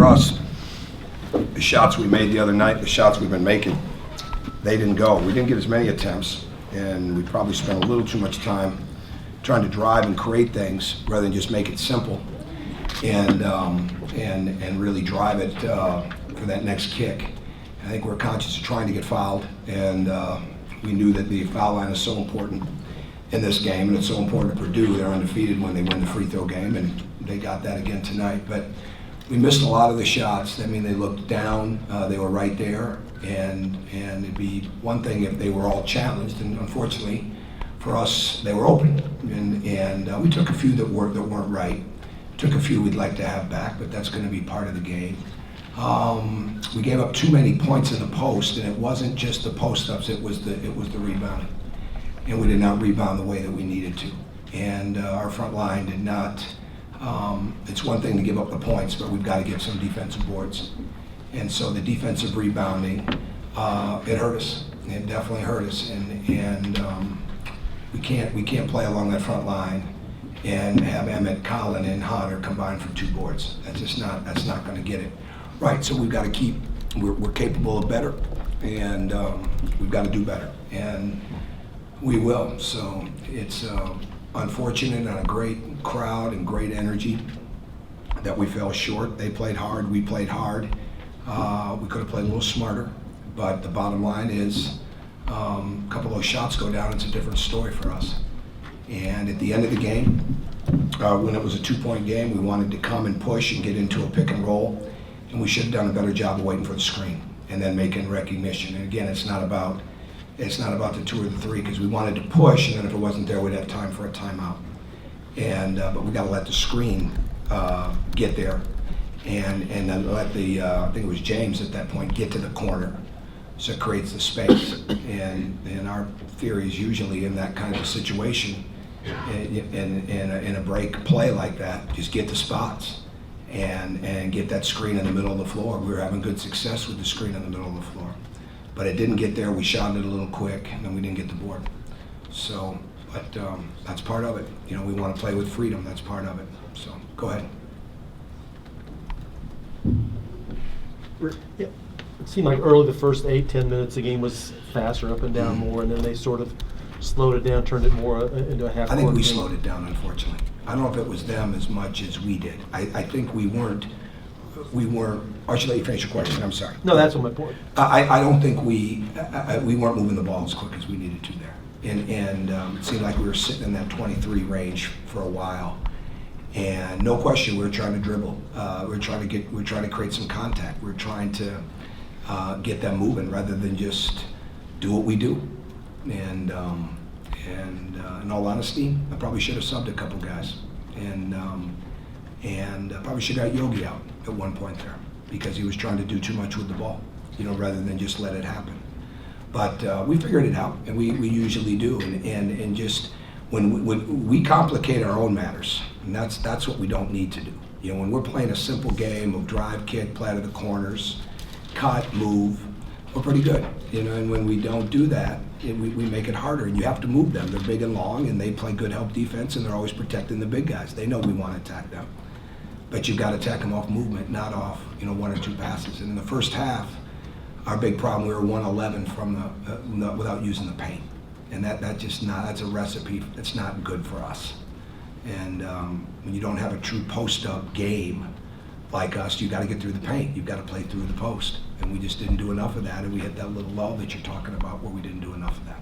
for us, the shots we made the other night, the shots we've been making, they didn't go. We didn't get as many attempts, and we probably spent a little too much time trying to drive and create things rather than just make it simple and really drive it for that next kick. I think we're conscious of trying to get fouled, and we knew that the foul line is so important in this game, and it's so important to Purdue. They're undefeated when they win the free throw game, and they got that again tonight. But we missed a lot of the shots. I mean, they looked down, they were right there, and it'd be one thing if they were all challenged, and unfortunately for us, they were open. And we took a few that weren't right. Took a few we'd like to have back, but that's going to be part of the game. We gave up too many points in the post, and it wasn't just the post-ups, it was the rebounding. And we did not rebound the way that we needed to. And our front line did not. It's one thing to give up the points, but we've got to get some defensive boards. And so the defensive rebounding, it hurt us. It definitely hurt us. And we can't play along that front line and have Emmett, Collin, and Hodder combined for 2 boards. That's not going to get it right. So we've got to keep. We're capable of better, and we've got to do better, and we will. So it's unfortunate and a great crowd and great energy that we fell short. They played hard. We played hard. We could have played a little smarter, but the bottom line is a couple of those shots go down, it's a different story for us. And at the end of the game, when it was a 2-point game, we wanted to come and push and get into a pick and roll, and we should have done a better job of waiting for the screen and then making recognition. And again, it's not about the 2 or the 3, because we wanted to push, and then if it wasn't there, we'd have time for a timeout. And but we got to let the screen get there, and then let the I think it was James at that point get to the corner, so it creates the space. And our theory is usually in that kind of situation, in a break play like that, just get the spots and get that screen in the middle of the floor. We were having good success with the screen in the middle of the floor, but it didn't get there. We shot it a little quick, and then we didn't get the board. So, but that's part of it. You know, we want to play with freedom. That's part of it. So, go ahead. Yeah. It seemed like early the first 8-10 minutes the game was faster, up and down more, and then they sort of slowed it down, turned it more into a half-court I think we game. slowed it down, unfortunately. I don't know if it was them as much as we did. I think we weren't, I should let you finish your question, I'm sorry. No, that's what my point. I don't think we weren't moving the ball as quick as we needed to there. And it seemed like we were sitting in that 23 range for a while. And no question, we were trying to dribble. We were trying to create some contact. We were trying to get them moving rather than just do what we do. And in all honesty, I probably should have subbed a couple guys, and I probably should have got Yogi out at one point there because he was trying to do too much with the ball, you know, rather than just let it happen. But we figured it out, and we usually do, and just when we complicate our own matters, and that's what we don't need to do. You know, when we're playing a simple game of drive, kick, play to the corners, cut, move, we're pretty good, you know, and when we don't do that, we make it harder, and you have to move them. They're big and long, and they play good help defense, and they're always protecting the big guys. They know we want to attack them, but you've got to attack them off movement, not off, you know, 1 or 2 passes. And in the first half, our big problem, we were 111 from without using the paint, and that's a recipe that's not good for us. And when you don't have a true post-up game like us, you got to get through the paint. You've got to play through the post. And we just didn't do enough of that, and we hit that little lull that you're talking about where we didn't do enough of that.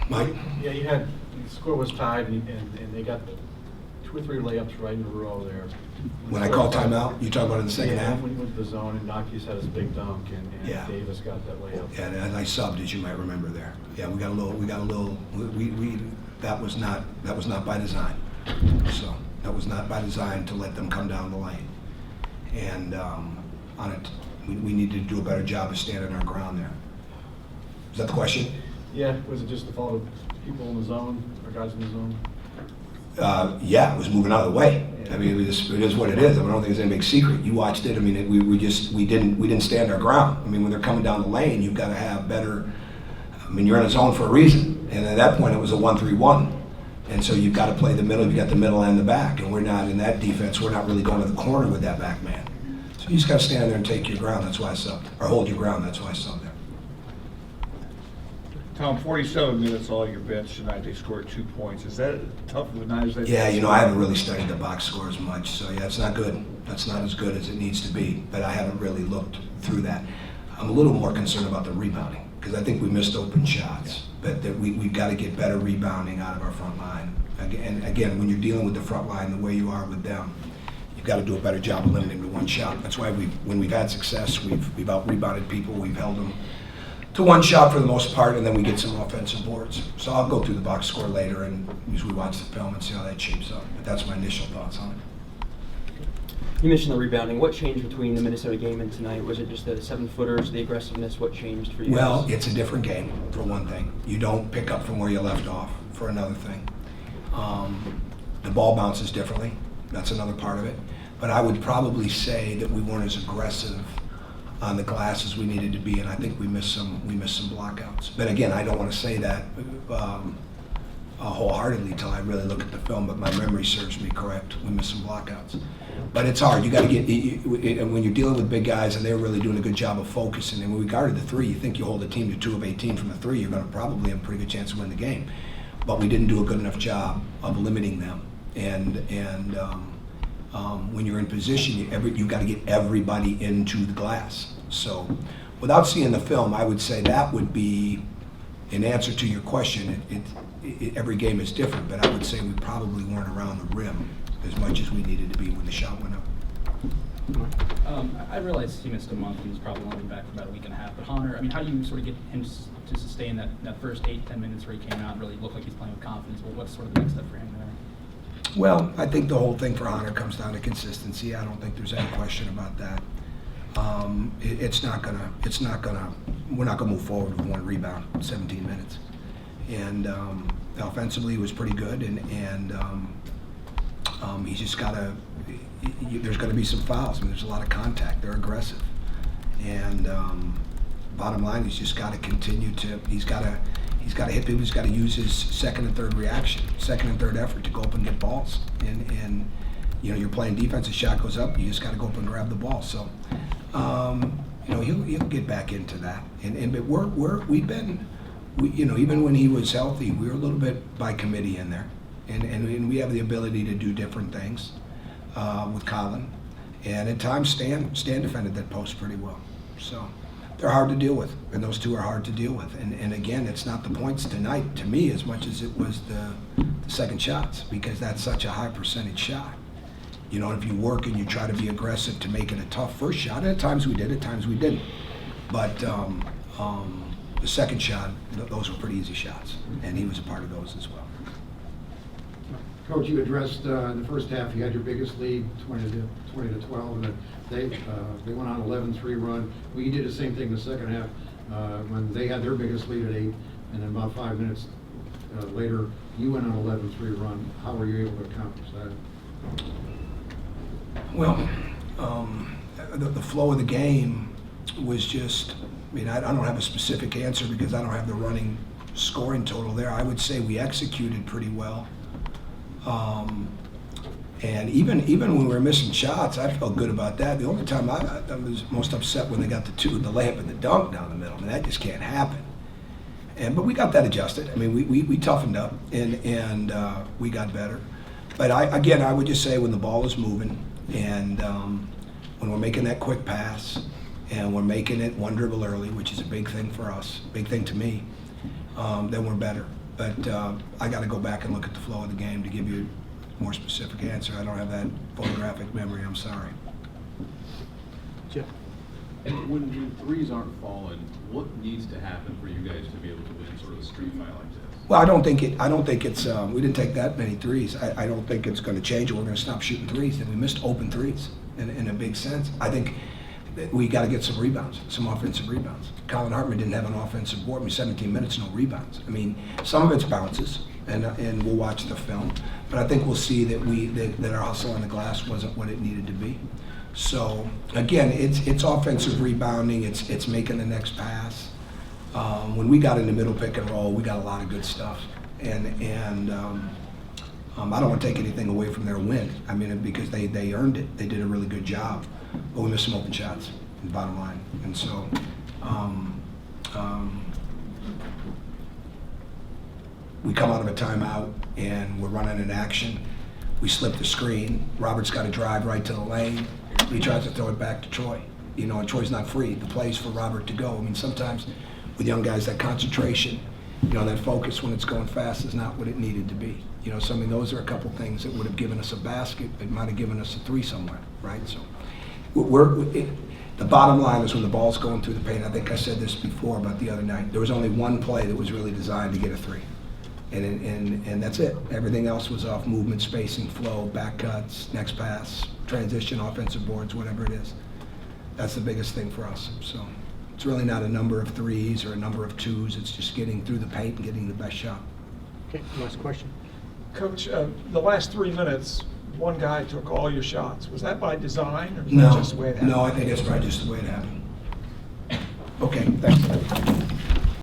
Mike? Yeah, the score was tied, and they got 2 or 3 layups right in a row there. When I call timeout, you talking about in the second half? When you went to the zone, and Naki's had his big dunk, and Yeah. Davis got that layup. Yeah, and I subbed, as you might remember there. Yeah, we that was not by design. So that was not by design to let them come down the lane. And on it, we need to do a better job of standing our ground there. Is that the question? Yeah, was it just the fault of people in the zone, or guys in the zone? Yeah, it was moving out of the way. I mean, it is what it is. I don't think it's any big secret. You watched it. I mean, we didn't stand our ground. I mean, when they're coming down the lane, you've got to have better. I mean, you're in a zone for a reason, and at that point, it was a 1-3-1. And so you've got to play the middle, you've got the middle and the back, and we're not in that defense, we're not really going to the corner with that back man. So you just got to stand there and take your ground, that's why I subbed, or hold your ground, that's why I subbed there. Tom, 47 minutes all your bench tonight, they scored 2 points. Is that tough of a night as they? Yeah, you know, I haven't really studied the box score as much, so yeah, it's not good. That's not as good as it needs to be, but I haven't really looked through that. I'm a little more concerned about the rebounding, because I think we missed open shots, but that we've got to get better rebounding out of our front line. And again, when you're dealing with the front line the way you are with them, you've got to do a better job of limiting to one shot. That's why when we've had success, we've out-rebounded people, we've held them to one shot for the most part, and then we get some offensive boards. So I'll go through the box score later and as we watch the film and see how that shapes up. But that's my initial thoughts on it. You mentioned the rebounding. What changed between the Minnesota game and tonight? Was it just the 7-footers, the aggressiveness? What changed for you Well, guys? it's a different game, for one thing. You don't pick up from where you left off, for another thing. The ball bounces differently. That's another part of it. But I would probably say that we weren't as aggressive on the glass as we needed to be, and I think we missed some blockouts. But again, I don't want to say that wholeheartedly till I really look at the film, but my memory serves me correct. We missed some blockouts. But it's hard. You got to get, and when you're dealing with big guys and they're really doing a good job of focusing, and when we guarded the three, you think you hold a team to 2 of 18 from the three, you're going to probably have a pretty good chance to win the game. But we didn't do a good enough job of limiting them. And when you're in position, you've got to get everybody into the glass. So without seeing the film, I would say that would be, in answer to your question, every game is different, but I would say we probably weren't around the rim as much as we needed to be when the shot went up. I realize he missed a month and he's probably only been back for about a week and a half, but Hunter, I mean, how do you sort of get him to sustain that first 8-10 minutes where he came out and really looked like he's playing with confidence? Well, what's sort of the next step for him there? Well, I think the whole thing for Hunter comes down to consistency. I don't think there's any question about that. We're not gonna move forward with 1 rebound, 17 minutes. And offensively, he was pretty good, and he's just gotta, there's gonna be some fouls. I mean, there's a lot of contact, they're aggressive. And bottom line, he's just gotta continue to, he's gotta hit people, he's gotta use his second and third reaction, second and third effort to go up and get balls. And you know, you're playing defense, the shot goes up, you just gotta go up and grab the ball. So, you know, he'll get back into that. But we've been, you know, even when he was healthy, we were a little bit by committee in there. And we have the ability to do different things with Colin. And at times, Stan defended that post pretty well. So they're hard to deal with, and those two are hard to deal with. And again, it's not the points tonight, to me, as much as it was the second shots, because that's such a high percentage shot. You know, if you work and you try to be aggressive to make it a tough first shot, and at times we did, at times we didn't. But the second shot, those were pretty easy shots, and he was a part of those as well. Coach, you addressed in the first half, you had your biggest lead, 20 to 12, and they went on 11-3 run. Well, you did the same thing in the second half when they had their biggest lead at 8, and then about 5 minutes later, you went on 11-3 run. How were you able to accomplish that? Well, the flow of the game was just, I mean, I don't have a specific answer because I don't have the running scoring total there. I would say we executed pretty well. And even when we were missing shots, I felt good about that. The only time I was most upset when they got the layup and the dunk down the middle. I mean, that just can't happen. But we got that adjusted. I mean, we toughened up and we got better. But I would just say when the ball is moving and when we're making that quick pass and we're making it one dribble early, which is a big thing for us, big thing to me, then we're better. But I got to go back and look at the flow of the game to give you a more specific answer. I don't have that photographic memory, I'm sorry. Jeff? When threes aren't falling, what needs to happen for you guys to be able to win sort of a street fight like this? Well, I don't think it's, we didn't take that many threes. I don't think it's going to change, or we're going to stop shooting threes. And we missed open threes in a big sense. I think that we got to get some rebounds, some offensive rebounds. Colin Hartman didn't have an offensive board. I mean, 17 minutes, no rebounds. I mean, some of it's bounces, and we'll watch the film. But I think we'll see that our hustle on the glass wasn't what it needed to be. So again, it's offensive rebounding. It's making the next pass. When we got in the middle pick and roll, we got a lot of good stuff. And I don't want to take anything away from their win. I mean, because they earned it. They did a really good job. But we missed some open shots, bottom line. And so, we come out of a timeout and we're running an action. We slip the screen. Robert's got to drive right to the lane. He tries to throw it back to Troy. You know, and Troy's not free. The play's for Robert to go. I mean, sometimes with young guys, that concentration, you know, that focus when it's going fast is not what it needed to be. You know, so I mean, those are a couple things that would have given us a basket. It might have given us a 3 somewhere, right? So the bottom line is when the ball's going through the paint, I think I said this before about the other night, there was only one play that was really designed to get a 3. And that's it. Everything else was off movement, spacing, flow, back cuts, next pass, transition, offensive boards, whatever it is. That's the biggest thing for us. So it's really not a number of 3s or a number of 2s. It's just getting through the paint and getting the best shot. Okay, last question. Coach, the last 3 minutes, one guy took all your shots. Was that by design, or was No, that just the way it happened? no, I think it's probably just the way it happened. Okay, thanks.